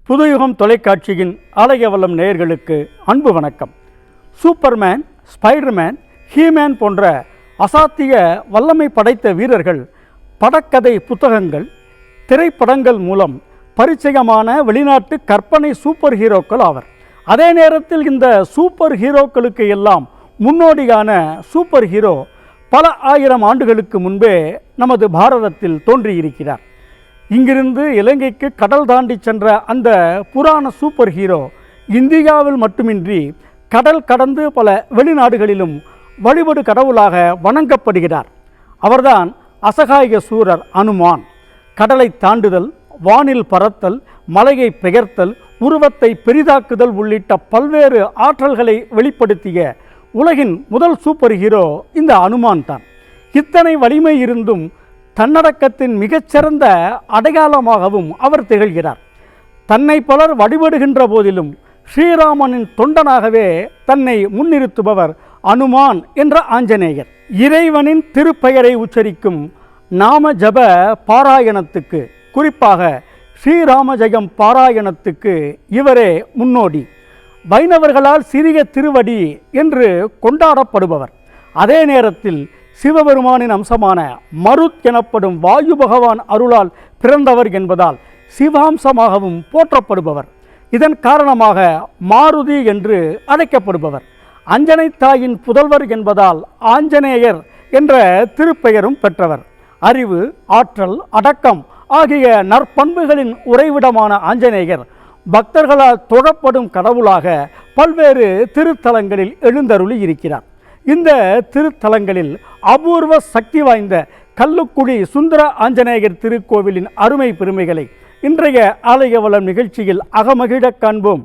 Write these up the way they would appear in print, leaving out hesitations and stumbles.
புதுயுகம் தொலைக்காட்சியின் ஆலயவல்லம் நேயர்களுக்கு அன்பு வணக்கம். சூப்பர்மேன், ஸ்பைடர்மேன், ஹீமேன் போன்ற அசாத்திய வல்லமை படைத்த வீரர்கள் படக்கதை புத்தகங்கள், திரைப்படங்கள் மூலம் பரிச்சயமான வெளிநாட்டு கற்பனை சூப்பர் ஹீரோக்கள் ஆவர். அதே நேரத்தில் இந்த சூப்பர் ஹீரோக்களுக்கு எல்லாம் முன்னோடியான சூப்பர் ஹீரோ பல ஆயிரம் ஆண்டுகளுக்கு முன்பே நமது பாரதத்தில் தோன்றியிருக்கிறார். இங்கிருந்து இலங்கைக்கு கடல் தாண்டி சென்ற அந்த புராண சூப்பர் ஹீரோ இந்தியாவில் மட்டுமின்றி கடல் கடந்து பல வெளிநாடுகளிலும் வழிபடு கடவுளாக வணங்கப்படுகிறார். அவர்தான் அசகாய சூரர் அனுமான். கடலை தாண்டுதல், வானில் பறத்தல், மலையை பெயர்த்தல், உருவத்தை பெரிதாக்குதல் உள்ளிட்ட பல்வேறு ஆற்றல்களை வெளிப்படுத்திய உலகின் முதல் சூப்பர் ஹீரோ இந்த அனுமான் தான். இத்தனை வலிமை இருந்தும் தன்னடக்கத்தின் மிகச்சிறந்த அடையாளமாகவும் அவர் திகழ்கிறார். தன்னை பலர் வழிபடுகின்ற போதிலும் ஸ்ரீராமனின் தொண்டனாகவே தன்னை முன்னிறுத்துபவர் அனுமான் என்ற ஆஞ்சநேயர். இறைவனின் திருப்பெயரை உச்சரிக்கும் நாம ஜப பாராயணத்துக்கு, குறிப்பாக ஸ்ரீராம ஜெயம் பாராயணத்துக்கு இவரே முன்னோடி. வைணவர்களால் சிறிய திருவடி என்று கொண்டாடப்படுபவர். அதே நேரத்தில் சிவபெருமானின் அம்சமான மருத் எனப்படும் வாயு பகவான் அருளால் பிறந்தவர் என்பதால் சிவாம்சமாகவும் போற்றப்படுபவர். இதன் காரணமாக மாருதி என்று அழைக்கப்படுபவர். அஞ்சனை தாயின் புதல்வர் என்பதால் ஆஞ்சநேயர் என்ற திருப்பெயரும் பெற்றவர். அறிவு, ஆற்றல், அடக்கம் ஆகிய நற்பண்புகளின் உறைவிடமான ஆஞ்சநேயர் பக்தர்களால் தொழப்படும் கடவுளாக பல்வேறு திருத்தலங்களில் எழுந்தருளி இருக்கிறார். இந்த திருத்தலங்களில் அபூர்வ சக்தி வாய்ந்த கல்லுக்குடி சுந்தர ஆஞ்சநேயர் திருக்கோவிலின் அருமை பெருமைகளை இன்றைய ஆலயவலம் நிகழ்ச்சியில் அகமகிழ காண்போம்.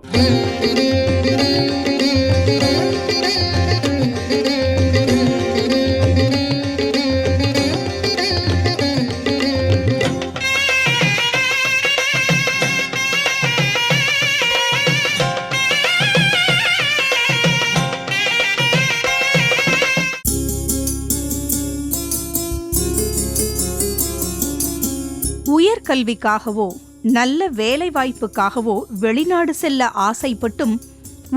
உயர்கல்விக்காகவோ நல்ல வேலை வாய்ப்புக்காகவோ வெளிநாடு செல்ல ஆசைப்பட்டும்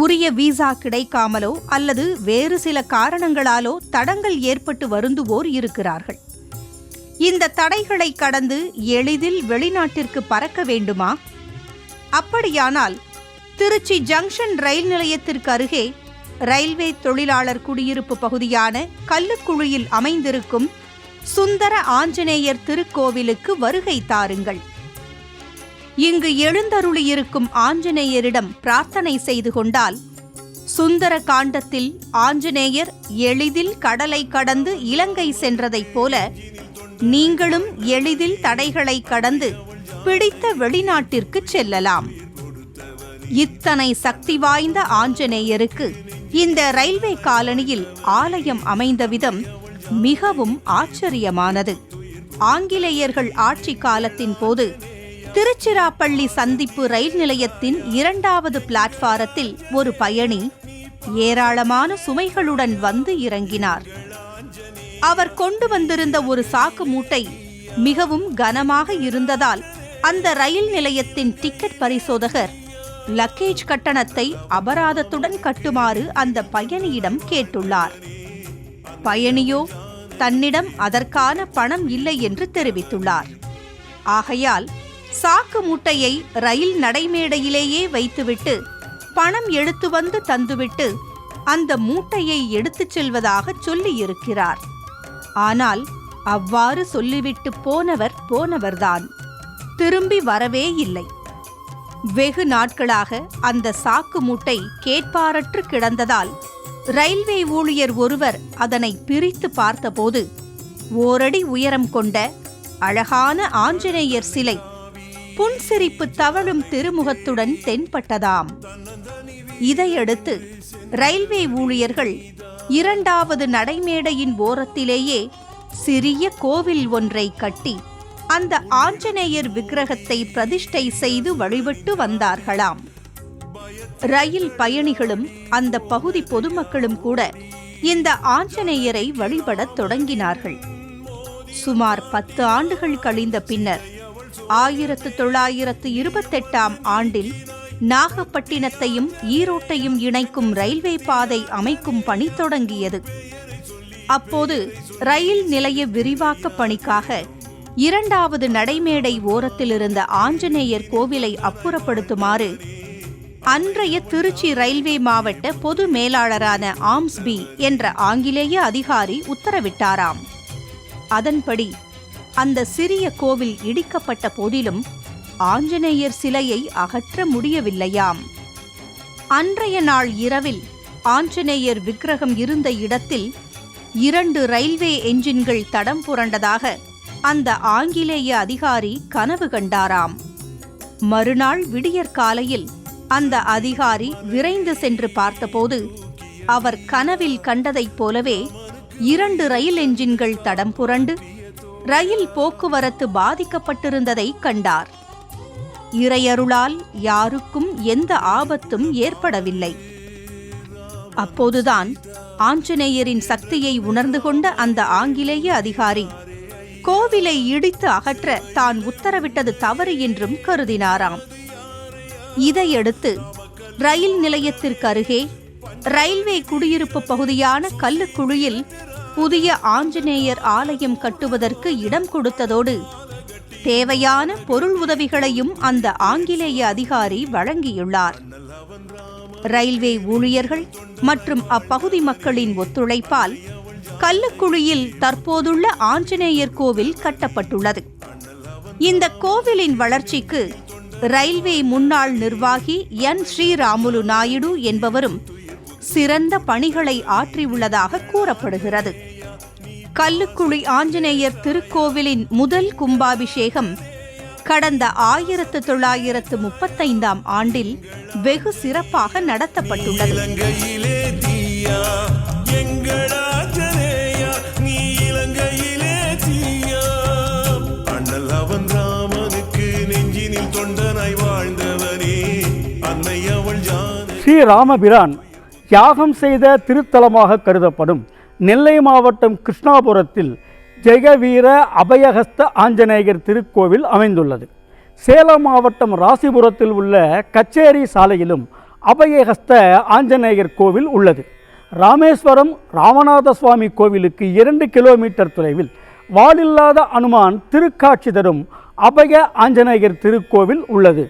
உரிய விசா கிடைக்காமலோ அல்லது வேறு சில காரணங்களாலோ தடங்கள் ஏற்பட்டு வருந்துவோர் இருக்கிறார்கள். இந்த தடைகளை கடந்து எளிதில் வெளிநாட்டிற்கு பறக்க வேண்டுமா? அப்படியானால் திருச்சி ஜங்ஷன் ரயில் நிலையத்திற்கு அருகே ரயில்வே தொழிலாளர் குடியிருப்பு பகுதியான கல்லுக்குழியில் அமைந்திருக்கும் சுந்தர ஆஞ்சநேயர் திருக்கோவிலுக்கு வருகை தாருங்கள். இங்கு எழுந்தருளியிருக்கும் ஆஞ்சநேயரிடம் பிரார்த்தனை செய்து கொண்டால் சுந்தர காண்டத்தில் ஆஞ்சநேயர் எளிதில் கடலை கடந்து இலங்கை சென்றதைப் போல நீங்களும் எளிதில் தடைகளை கடந்து பிடித்த வெளிநாட்டிற்கு செல்லலாம். இத்தனை சக்தி வாய்ந்த ஆஞ்சநேயருக்கு இந்த ரயில்வே காலனியில் ஆலயம் அமைந்த விதம் மிகவும் ஆச்சரியமானது. ஆங்கிலேயர்கள் ஆட்சி காலத்தின் போது திருச்சிராப்பள்ளி சந்திப்பு ரயில் நிலையத்தின் 2வது பிளாட்பாரத்தில் ஒரு பயணி ஏராளமான சுமைகளுடன் வந்து இறங்கினார். அவர் கொண்டு வந்திருந்த ஒரு சாக்கு மூட்டை மிகவும் கனமாக இருந்ததால் அந்த ரயில் நிலையத்தின் டிக்கெட் பரிசோதகர் லக்கேஜ் கட்டணத்தை அபராதத்துடன் கட்டுமாறு அந்த பயணியிடம் கேட்டுள்ளார். பயணியோ தன்னிடம் அதற்கான பணம் இல்லை என்று தெரிவித்துள்ளார். ஆகையால் சாக்கு மூட்டையை ரயில் நடைமேடையிலேயே வைத்துவிட்டு பணம் எடுத்து வந்து தந்துவிட்டு அந்த மூட்டையை எடுத்துச் செல்வதாக சொல்லியிருக்கிறார். ஆனால் அவ்வாறு சொல்லிவிட்டு போனவர்தான் திரும்பி வரவே இல்லை. வெகு நாட்களாக அந்த சாக்கு மூட்டை கேட்பாரற்று கிடந்ததால் ரயில்வே ஊழியர் ஒருவர் அதனை பிரித்து பார்த்தபோது ஓரடி உயரம் கொண்ட அழகான ஆஞ்சநேயர் சிலை புன்சிரிப்பு தவழும் திருமுகத்துடன் தென்பட்டதாம். இதையடுத்து ரயில்வே ஊழியர்கள் 2வது நடைமேடையின் ஓரத்திலேயே சிறிய கோவில் ஒன்றை கட்டி அந்த ஆஞ்சநேயர் விக்கிரகத்தை பிரதிஷ்டை செய்து வழிபட்டு வந்தார்களாம். ரயில் பயணிகளும் அந்த பகுதி பொதுமக்களும் கூட இந்த ஆஞ்சநேயரை வழிபடத் தொடங்கினார்கள். சுமார் 10 ஆண்டுகள் கழிந்த பின்னர் 1928ஆம் ஆண்டில் நாகப்பட்டினத்தையும் ஈரோட்டையும் இணைக்கும் ரயில்வே பாதை அமைக்கும் பணி தொடங்கியது. அப்போது ரயில் நிலைய விரிவாக்க பணிக்காக 2வது நடைமேடை ஓரத்தில் இருந்த ஆஞ்சநேயர் கோவிலை அப்புறப்படுத்துமாறு அன்றைய திருச்சி ரயில்வே மாவட்ட பொது மேலாளரான ஆம்ஸ்பி என்ற ஆங்கிலேய அதிகாரி உத்தரவிட்டாராம். அதன்படி அந்த சிறிய கோவில் இடிக்கப்பட்ட போதிலும் ஆஞ்சநேயர் சிலையை அகற்ற முடியவில்லையாம். அன்றைய நாள் இரவில் ஆஞ்சநேயர் விக்கிரகம் இருந்த இடத்தில் 2 ரயில்வே என்ஜின்கள் தடம் புரண்டதாக அந்த ஆங்கிலேய அதிகாரி கனவு கண்டாராம். மறுநாள் விடியற்காலையில் அந்த அதிகாரி விரைந்து சென்று பார்த்தபோது அவர் கனவில் கண்டதைப் போலவே 2 ரயில் என்ஜின்கள் தடம் புரண்டு ரயில் போக்குவரத்து பாதிக்கப்பட்டிருந்ததை கண்டார். இறையருளால் யாருக்கும் எந்த ஆபத்தும் ஏற்படவில்லை. அப்போதுதான் ஆஞ்சநேயரின் சக்தியை உணர்ந்து கொண்ட அந்த ஆங்கிலேய அதிகாரி கோவிலை இடித்து அகற்ற தான் உத்தரவிட்டது தவறு என்றும் கருதினாராம். இதையடுத்து ரயில் நிலையத்திற்கு அருகே ரயில்வே குடியிருப்பு பகுதியான கல்லுக்குழியில் புதிய ஆஞ்சநேயர் ஆலயம் கட்டுவதற்கு இடம் கொடுத்ததோடு தேவையான பொருள் உதவிகளையும் அந்த ஆங்கிலேய அதிகாரி வழங்கியுள்ளார். ரயில்வே ஊழியர்கள் மற்றும் அப்பகுதி மக்களின் ஒத்துழைப்பால் கல்லுக்குழியில் தற்போதுள்ள ஆஞ்சநேயர் கோவில் கட்டப்பட்டுள்ளது. இந்த கோவிலின் வளர்ச்சிக்கு ரயில்வே முன்னாள் நிர்வாகி என் ஸ்ரீராமுலு நாயுடு என்பவரும் சிறந்த பணிகளை ஆற்றியுள்ளதாக கூறப்படுகிறது. கல்லுக்குழி ஆஞ்சநேயர் திருக்கோவிலின் முதல் கும்பாபிஷேகம் கடந்த 1935ஆம் ஆண்டில் வெகு சிறப்பாக நடத்தப்பட்டுள்ளது. ஸ்ரீராமபிரான் யாகம் செய்த திருத்தலமாக கருதப்படும் நெல்லை மாவட்டம் கிருஷ்ணாபுரத்தில் ஜெயவீர அபயஹஸ்த ஆஞ்சநேயர் திருக்கோவில் அமைந்துள்ளது. சேலம் மாவட்டம் ராசிபுரத்தில் உள்ள கச்சேரி சாலையிலும் அபயஹஸ்த ஆஞ்சநேயர் கோவில் உள்ளது. ராமேஸ்வரம் ராமநாத சுவாமி கோவிலுக்கு 2 கிலோமீட்டர் தொலைவில் வாலில்லாத அனுமான் திருக்காட்சி தரும் அபய ஆஞ்சநேயர் திருக்கோவில் உள்ளது.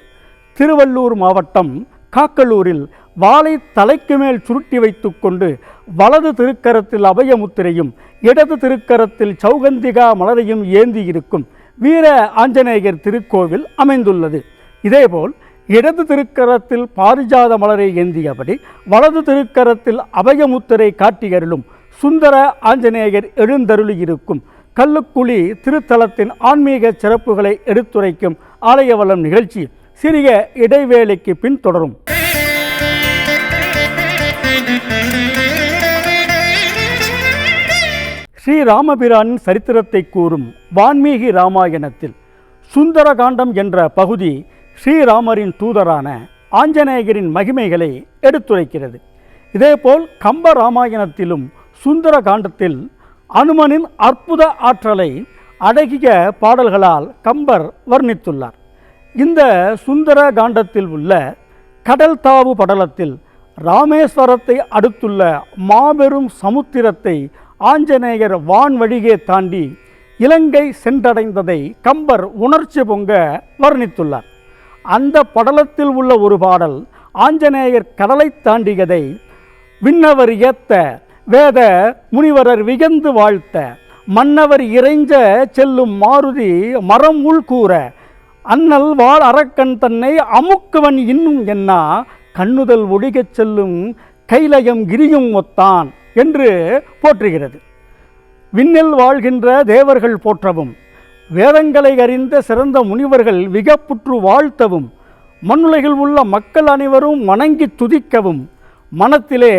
திருவள்ளூர் மாவட்டம் காக்கலூரில் வாளை தலைக்கு மேல் சுருட்டி வைத்துக் கொண்டு வலது திருக்கரத்தில் அபயமுத்திரையும் இடது திருக்கரத்தில் சௌகந்திகா மலரையும் ஏந்தி இருக்கும் வீர ஆஞ்சநேயர் திருக்கோவில் அமைந்துள்ளது. இதேபோல் இடது திருக்கரத்தில் பாரிஜாத மலரை ஏந்தியபடி வலது திருக்கரத்தில் அபயமுத்திரை காட்டியருளும் சுந்தர ஆஞ்சநேயர் எழுந்தருளியிருக்கும் கல்லுக்குழி திருத்தலத்தின் ஆன்மீக சிறப்புகளை எடுத்துரைக்கும் ஆலயவலம் நிகழ்ச்சி சிறிய இடைவேளைக்கு பின் தொடரும். ஸ்ரீராமபிரானின் சரித்திரத்தை கூறும் வான்மீகி ராமாயணத்தில் சுந்தரகாண்டம் என்ற பகுதி ஸ்ரீராமரின் தூதரான ஆஞ்சநேயரின் மகிமைகளை எடுத்துரைக்கிறது. இதேபோல் கம்ப ராமாயணத்திலும் சுந்தரகாண்டத்தில் அனுமனின் அற்புத ஆற்றலை அடகிய பாடல்களால் கம்பர் வர்ணித்துள்ளார். இந்த சுந்தர காண்டத்தில் உள்ள கடல் தாவு படலத்தில் ராமேஸ்வரத்தை அடுத்துள்ள மாபெரும் சமுத்திரத்தை ஆஞ்சநேயர் வான் வழியே தாண்டி இலங்கை சென்றடைந்ததை கம்பர் உணர்ச்சி பொங்க வர்ணித்துள்ளார். அந்த படலத்தில் உள்ள ஒரு பாடல் ஆஞ்சநேயர் கடலை தாண்டியதை விண்ணவர் ஏத்த வேத முனிவரர் வியந்து வாழ்த்த மன்னவர் இறைஞ்ச செல்லும் மாருதி மரம் உள்கூற அண்ணல் வாழ் அரக்கன் தன்னை அமுக்குவன் இன்னும் என்னா கண்ணுதல் ஒழிகச் செல்லும் கைலயம் கிரியும் ஒத்தான் என்று போற்றுகிறது. விண்ணில் வாழ்கின்ற தேவர்கள் போற்றவும் வேதங்களை அறிந்த சிறந்த முனிவர்கள் விகப்புற்று வாழ்த்தவும் மண்ணுலகில் உள்ள மக்கள் அனைவரும் வணங்கி துதிக்கவும் மனத்திலே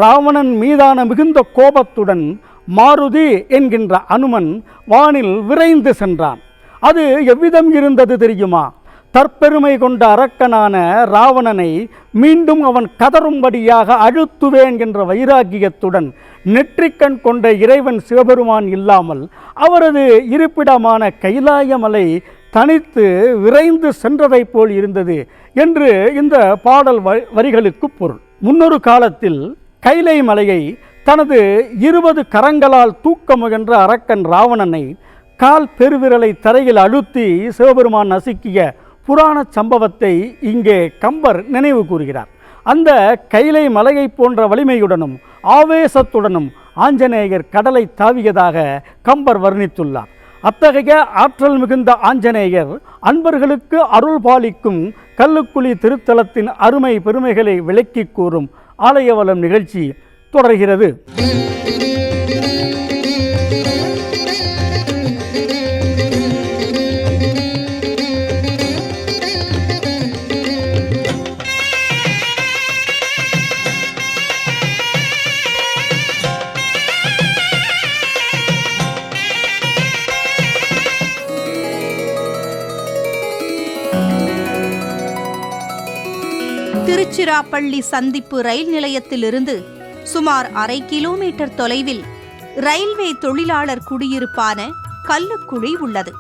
ராவணன் மீதான மிகுந்த கோபத்துடன் மாருதி என்கின்ற அனுமன் வானில் விரைந்து சென்றான். அது எவ்விதம் இருந்தது தெரியுமா? தற்பெருமை கொண்ட அரக்கனான ராவணனை மீண்டும் அவன் கதறும்படியாக அழுத்துவேன் என்ற வைராக்கியத்துடன் நெற்றிக்கண் கொண்ட இறைவன் சிவபெருமான் இல்லாமல் அவரது இருப்பிடமான கைலாயமலை தனித்து விரைந்து சென்றதைப் போல் இருந்தது என்று இந்த பாடல் வரிகளுக்கு பொருள். முன்னொரு காலத்தில் கைலை மலையை தனது 20 கரங்களால் தூக்க முயன்ற அரக்கன் ராவணனை கால் பெருவிரலை தரையில் அழுத்தி சிவபெருமான் நசுக்கிய புராண சம்பவத்தை இங்கே கம்பர் நினைவு கூறுகிறார். அந்த கைலை மலையை போன்ற வலிமையுடனும் ஆவேசத்துடனும் ஆஞ்சநேயர் கடலை தாவியதாக கம்பர் வர்ணித்துள்ளார். அத்தகைய ஆற்றல் மிகுந்த ஆஞ்சநேயர் அன்பர்களுக்கு அருள் பாலிக்கும் கல்லுக்குழி திருத்தலத்தின் அருமை பெருமைகளை விளக்கி கூறும் ஆலயவலம் நிகழ்ச்சி தொடர்கிறது. திருச்சிராப்பள்ளி சந்திப்பு ரயில் நிலையத்திலிருந்து சுமார் 1/2 கிலோமீட்டர் தொலைவில் ரயில்வே தொழிலாளர் குடியிருப்பான கல்லுக்குழி உள்ளது.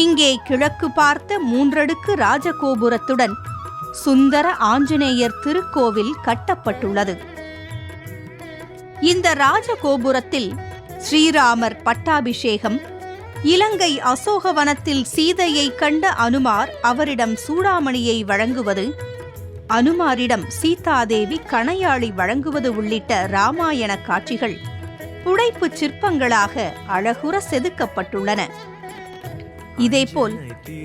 இங்கே கிழக்கு பார்த்த 3 அடுக்கு ராஜகோபுரத்துடன் சுந்தர ஆஞ்சநேயர் திருக்கோவில் கட்டப்பட்டுள்ளது. இந்த ராஜகோபுரத்தில் ஸ்ரீராமர் பட்டாபிஷேகம், இலங்கை அசோகவனத்தில் சீதையை கண்ட அனுமார் அவரிடம் சூடாமணியை வழங்குவது, அனுமாரிடம் சீதாதேவி கணையாளி வழங்குவது உள்ளிட்ட இராமாயண காட்சிகள் புடைப்புச் சிற்பங்களாக அழகுற செதுக்கப்பட்டுள்ளன. இதேபோல்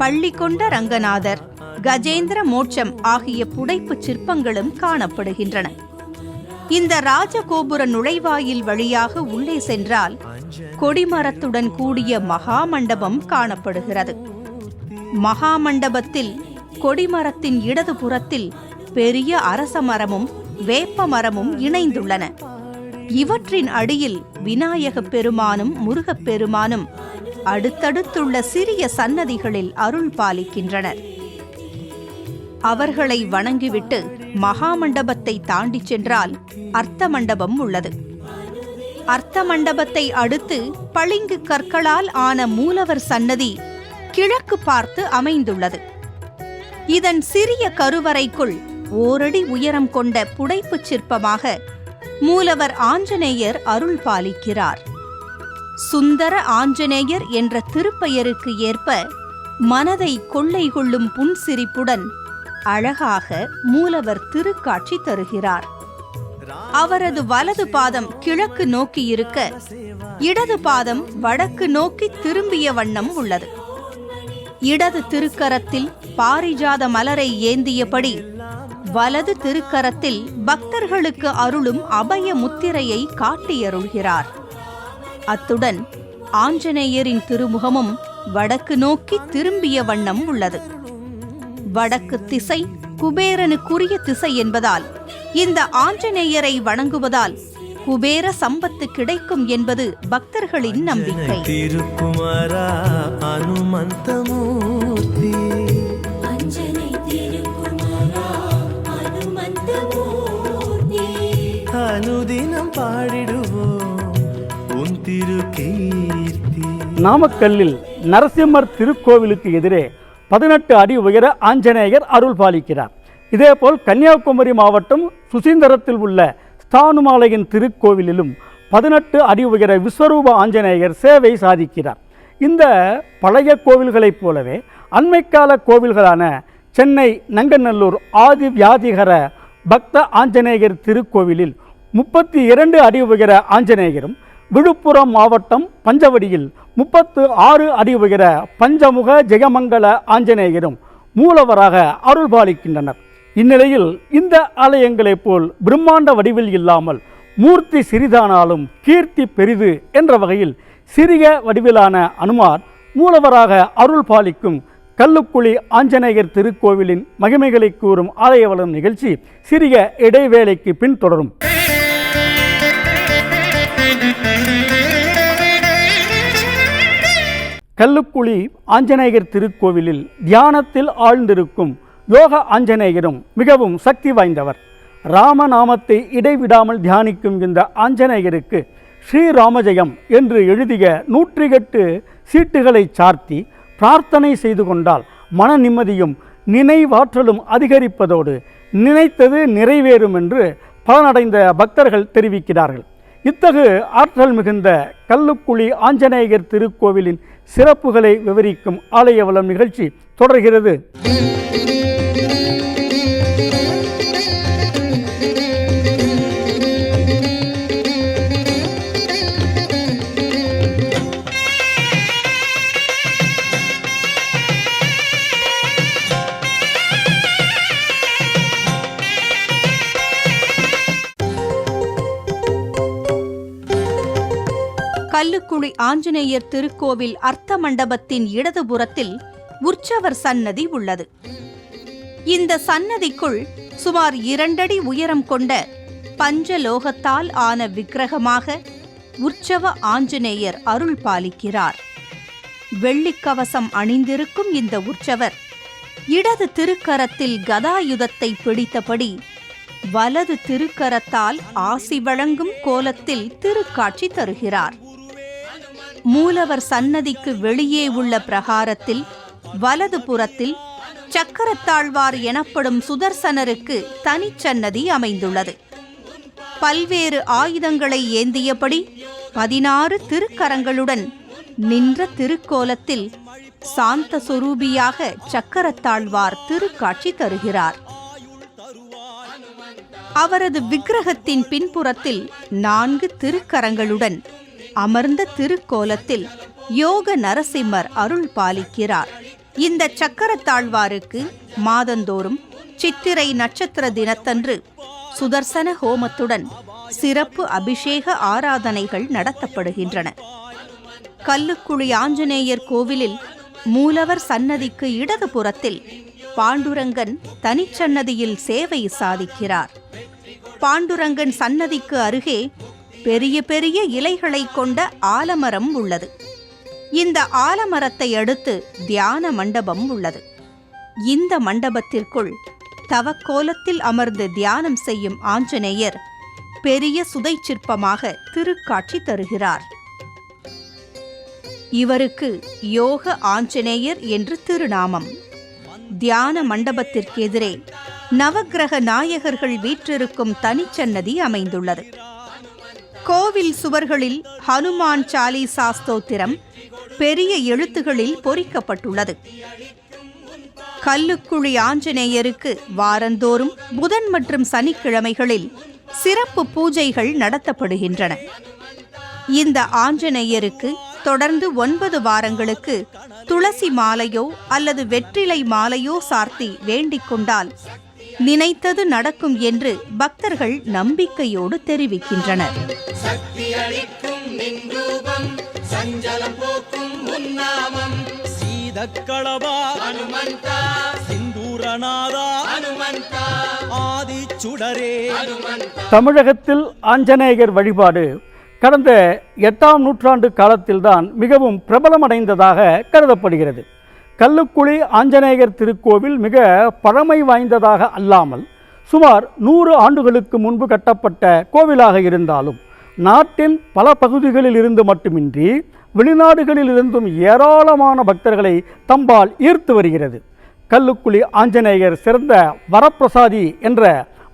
பள்ளிகொண்ட ரங்கநாதர், கஜேந்திர மோட்சம் ஆகிய புடைப்புச் சிற்பங்களும் காணப்படுகின்றன. இந்த ராஜகோபுர நுழைவாயில் வழியாக உள்ளே சென்றால் கொடிமரத்துடன் கூடிய மகாமண்டபம் காணப்படுகிறது. மகாமண்டபத்தில் கொடிமரத்தின் இடது புறத்தில் பெரிய அரச மரமும் வேப்ப மரமும் இணைந்துள்ளன. இவற்றின் அடியில் விநாயகப் பெருமானும் முருகப் பெருமானும் அடுத்தடுத்துள்ள சிறிய சன்னதிகளில் அருள் பாலிக்கின்றனர். அவர்களை வணங்கிவிட்டு மகாமண்டபத்தை தாண்டி சென்றால் அர்த்த மண்டபம் உள்ளது. அர்த்த மண்டபத்தை அடுத்து பளிங்கு கற்களால் ஆன மூலவர் சன்னதி கிழக்கு பார்த்து அமைந்துள்ளது. இதன் சிறிய கருவறைக்குள் 1 அடி உயரம் கொண்ட புடைப்புச் சிற்பமாக மூலவர் ஆஞ்சநேயர் அருள் பாலிக்கிறார். சுந்தர ஆஞ்சநேயர் என்ற திருப்பெயருக்கு ஏற்ப மனதை கொள்ளை கொள்ளும் புன்சிரிப்புடன் அழகாக மூலவர் திருக்காட்சி தருகிறார். அவரது வலது பாதம் கிழக்கு நோக்கி இருக்க, இடது பாதம் வடக்கு நோக்கி திரும்பிய வண்ணம் உள்ளது. இடது திருக்கரத்தில் பாரிஜாத மலரை ஏந்தியபடி வலது திருக்கரத்தில் பக்தர்களுக்கு அருளும் அபய முத்திரையை காட்டியருள்கிறார். அத்துடன் ஆஞ்சநேயரின் திருமுகமும் வடக்கு நோக்கி திரும்பிய வண்ணம் உள்ளது. வடக்கு திசை குபேரனுக்குரிய திசை என்பதால் இந்த ஆஞ்சநேயரை வணங்குவதால் குபேர சம்பத்து கிடைக்கும் என்பது பக்தர்களின் நம்பிக்கை. திருக்குமாரா அனுமந்தமூர்த்தி, அனுதினம் பாடிடுவோம் உன் திருக்கீர்த்தி. நாமக்கல்லில் நரசிம்மர் திருக்கோவிலுக்கு எதிரே 18 அடி உயர ஆஞ்சநேயர் அருள் பாலிக்கிறார். இதேபோல் கன்னியாகுமரி மாவட்டம் சுசீந்தரத்தில் உள்ள ஸ்தானுமாலையின் திருக்கோவிலிலும் 18 அடி உயர விஸ்வரூப ஆஞ்சநேயர் சேவை சாதிக்கிறார். இந்த பழைய கோவில்களைப் போலவே அண்மைக்கால கோவில்களான சென்னை நங்கநல்லூர் ஆதி வியாதிகர பக்த ஆஞ்சநேயர் திருக்கோவிலில் 32 அடி உயர ஆஞ்சநேயரும், விழுப்புரம் மாவட்டம் பஞ்சவடியில் 36 அடி உயர பஞ்சமுக ஜெயமங்கல ஆஞ்சநேயரும் மூலவராக அருள் பாலிக்கின்றனர். இந்நிலையில் இந்த ஆலயங்களைப் போல் பிரம்மாண்ட வடிவில் இல்லாமல் மூர்த்தி சிறிதானாலும் கீர்த்தி பெரிது என்ற வகையில் சிறிய வடிவிலான அனுமார் மூலவராக அருள் பாலிக்கும் கல்லுக்குழி ஆஞ்சநேயர் திருக்கோவிலின் மகிமைகளை கூறும் ஆலயவலம் நிகழ்ச்சி சிறிய இடைவேளைக்கு பின் தொடரும். கல்லுக்குழி ஆஞ்சநேயர் திருக்கோவிலில் தியானத்தில் ஆழ்ந்திருக்கும் யோக ஆஞ்சநேயரும் மிகவும் சக்தி வாய்ந்தவர். ராமநாமத்தை இடைவிடாமல் தியானிக்கும் இந்த ஆஞ்சநேயருக்கு ஸ்ரீராமஜெயம் என்று எழுதிய 108 சீட்டுகளை சார்த்தி பிரார்த்தனை செய்து கொண்டால் மன நிம்மதியும் நினைவாற்றலும் அதிகரிப்பதோடு நினைத்தது நிறைவேறும் என்று பலனடைந்த பக்தர்கள் தெரிவிக்கிறார்கள். இத்தகு ஆற்றல் மிகுந்த கல்லுக்குழி ஆஞ்சநேயர் திருக்கோவிலின் சிறப்புகளை விவரிக்கும் ஆலய வலம் நிகழ்ச்சி தொடர்கிறது. கல்லுக்குழி ஆஞ்சநேயர் திருக்கோவில் அர்த்த மண்டபத்தின் இடதுபுறத்தில் உற்சவர் சன்னதி உள்ளது. இந்த சன்னதிக்குள் சுமார் 2 அடி உயரம் கொண்ட பஞ்சலோகத்தால் ஆன விக்கிரகமாக உற்சவ ஆஞ்சநேயர் அருள் பாலிக்கிறார். வெள்ளிக்கவசம் அணிந்திருக்கும் இந்த உற்சவர் இடது திருக்கரத்தில் கதாயுதத்தை பிடித்தபடி வலது திருக்கரத்தால் ஆசி வழங்கும் கோலத்தில் திருக்காட்சி தருகிறார். மூலவர் சன்னதிக்கு வெளியே உள்ள பிரகாரத்தில் வலது புறத்தில் சக்கரத்தாழ்வார் எனப்படும் சுதர்சனருக்கு தனிச்சன்னதி அமைந்துள்ளது. பல்வேறு ஆயுதங்களை ஏந்தியபடி 16 திருக்கரங்களுடன் நின்ற திருக்கோலத்தில் சாந்த சொரூபியாக சக்கரத்தாழ்வார் திருக்காட்சி தருகிறார். அவரது விக்கிரகத்தின் பின்புறத்தில் 4 திருக்கரங்களுடன் அமர்ந்த திருக்கோலத்தில் யோக நரசிம்மர் அருள் பாலிக்கிறார். இந்த சக்கரத்தாழ்வாருக்கு மாதந்தோறும் சித்திரை நட்சத்திர தினத்தன்று சுதர்சன ஹோமத்துடன் சிறப்பு அபிஷேக ஆராதனைகள் நடத்தப்படுகின்றன. கல்லுக்குழி ஆஞ்சநேயர் கோவிலில் மூலவர் சன்னதிக்கு இடது புறத்தில் பாண்டுரங்கன் தனிச்சன்னதியில் சேவை சாதிக்கிறார். பாண்டுரங்கன் சன்னதிக்கு அருகே பெரிய பெரிய இலைகளை கொண்ட ஆலமரம் உள்ளது. இந்த ஆலமரத்தை அடுத்து தியான மண்டபம் உள்ளது. இந்த மண்டபத்திற்குள் தவக்கோலத்தில் அமர்ந்து தியானம் செய்யும் ஆஞ்சநேயர் பெரிய சுதை சிற்பமாக திருக்காட்சி தருகிறார். இவருக்கு யோக ஆஞ்சநேயர் என்று திருநாமம். தியான மண்டபத்திற்கு எதிரே நவக்கிரக நாயகர்கள் வீற்றிருக்கும் தனிச்சன்னதி அமைந்துள்ளது. கோவில் சுவர்களில் ஹனுமான் சாலிசா ஸ்தோத்திரம் பெரிய எழுத்துகளில் பொறிக்கப்பட்டுள்ளது. கல்லுக்குழி ஆஞ்சநேயருக்கு வாரந்தோறும் புதன் மற்றும் சனிக்கிழமைகளில் சிறப்பு பூஜைகள் நடத்தப்படுகின்றன. இந்த ஆஞ்சநேயருக்கு தொடர்ந்து 9 வாரங்களுக்கு துளசி மாலையோ அல்லது வெற்றிலை மாலையோ சார்த்தி வேண்டிக் கொண்டால் நினைத்தது நடக்கும் என்று பக்தர்கள் நம்பிக்கையோடு தெரிவிக்கின்றனர். சக்தி அளிக்கும் நின்றூபம் சஞ்சலம் போக்கும் முன்னாமம் சீதக்களபா ஹனுமந்தா சிந்தூரநாதா ஹனுமந்தா ஆதி சுடரே ஹனுமந்தா. தமிழகத்தில் ஆஞ்சநேயர் வழிபாடு கடந்த 8ஆம் நூற்றாண்டு காலத்தில்தான் மிகவும் பிரபலமடைந்ததாக கருதப்படுகிறது. கல்லுக்குழி ஆஞ்சநேயர் திருக்கோவில் மிக பழமை வாய்ந்ததாக அல்லாமல் சுமார் 100 ஆண்டுகளுக்கு முன்பு கட்டப்பட்ட கோவிலாக இருந்தாலும் நாட்டின் பல பகுதிகளில் இருந்து மட்டுமின்றி வெளிநாடுகளில் இருந்தும் ஏராளமான பக்தர்களை தம்பால் ஈர்த்து வருகிறது. கல்லுக்குழி ஆஞ்சநேயர் சிறந்த வரப்பிரசாதி என்ற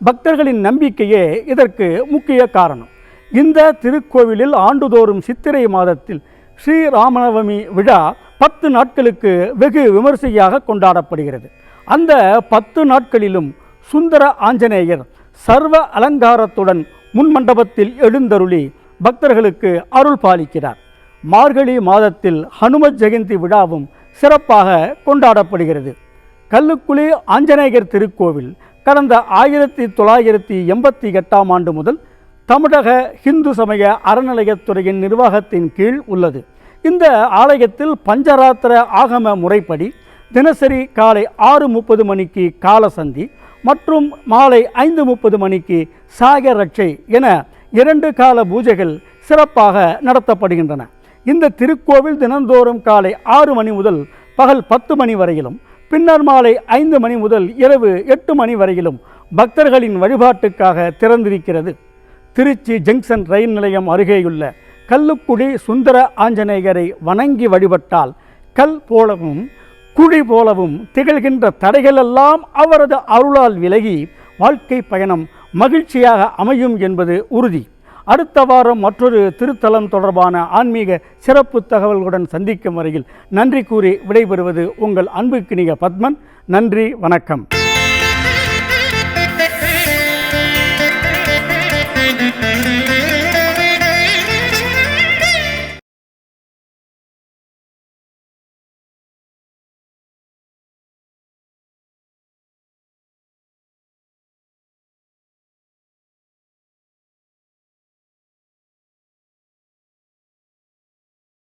பக்தர்களின் நம்பிக்கையே இதற்கு முக்கிய காரணம். இந்த திருக்கோவிலில் ஆண்டுதோறும் சித்திரை மாதத்தில் ஸ்ரீராமநவமி விழா 10 நாட்களுக்கு வெகு விமரிசையாக கொண்டாடப்படுகிறது. அந்த 10 நாட்களிலும் சுந்தர ஆஞ்சநேயர் சர்வ அலங்காரத்துடன் முன்மண்டபத்தில் எழுந்தருளி பக்தர்களுக்கு அருள் பாலிக்கிறார். மார்கழி மாதத்தில் ஹனுமத் ஜெயந்தி விழாவும் சிறப்பாக கொண்டாடப்படுகிறது. கல்லுக்குழி ஆஞ்சநேயர் திருக்கோவில் கடந்த 1988ஆம் ஆண்டு முதல் தமிழக இந்து சமய அறநிலையத்துறையின் நிர்வாகத்தின் கீழ் உள்ளது. இந்த ஆலயத்தில் பஞ்சராத்திர ஆகம முறைப்படி தினசரி காலை 6:30 மணிக்கு காலசந்தி மற்றும் மாலை 5:30 மணிக்கு சாய ரட்சை என 2 கால பூஜைகள் சிறப்பாக நடத்தப்படுகின்றன. இந்த திருக்கோவில் தினந்தோறும் காலை 6 மணி முதல் பகல் 10 மணி வரையிலும் பின்னர் மாலை 5 மணி முதல் இரவு 8 மணி வரையிலும் பக்தர்களின் வழிபாட்டுக்காக திறந்திருக்கிறது. திருச்சி ஜங்ஷன் ரயில் நிலையம் அருகேயுள்ள கல்லுக்குழி சுந்தர ஆஞ்சநேயரை வணங்கி வழிபட்டால் கல் போலவும் குழி போலவும் திகழ்கின்ற தடைகளெல்லாம் அவரது அருளால் விலகி வாழ்க்கை பயணம் மகிழ்ச்சியாக அமையும் என்பது உறுதி. அடுத்த வாரம் மற்றொரு திருத்தலம் தொடர்பான ஆன்மீக சிறப்பு தகவல்களுடன் சந்திக்கும் வரையில் நன்றி கூறி விடைபெறுவது உங்கள் அன்புக்கினிய பத்மன். நன்றி, வணக்கம்.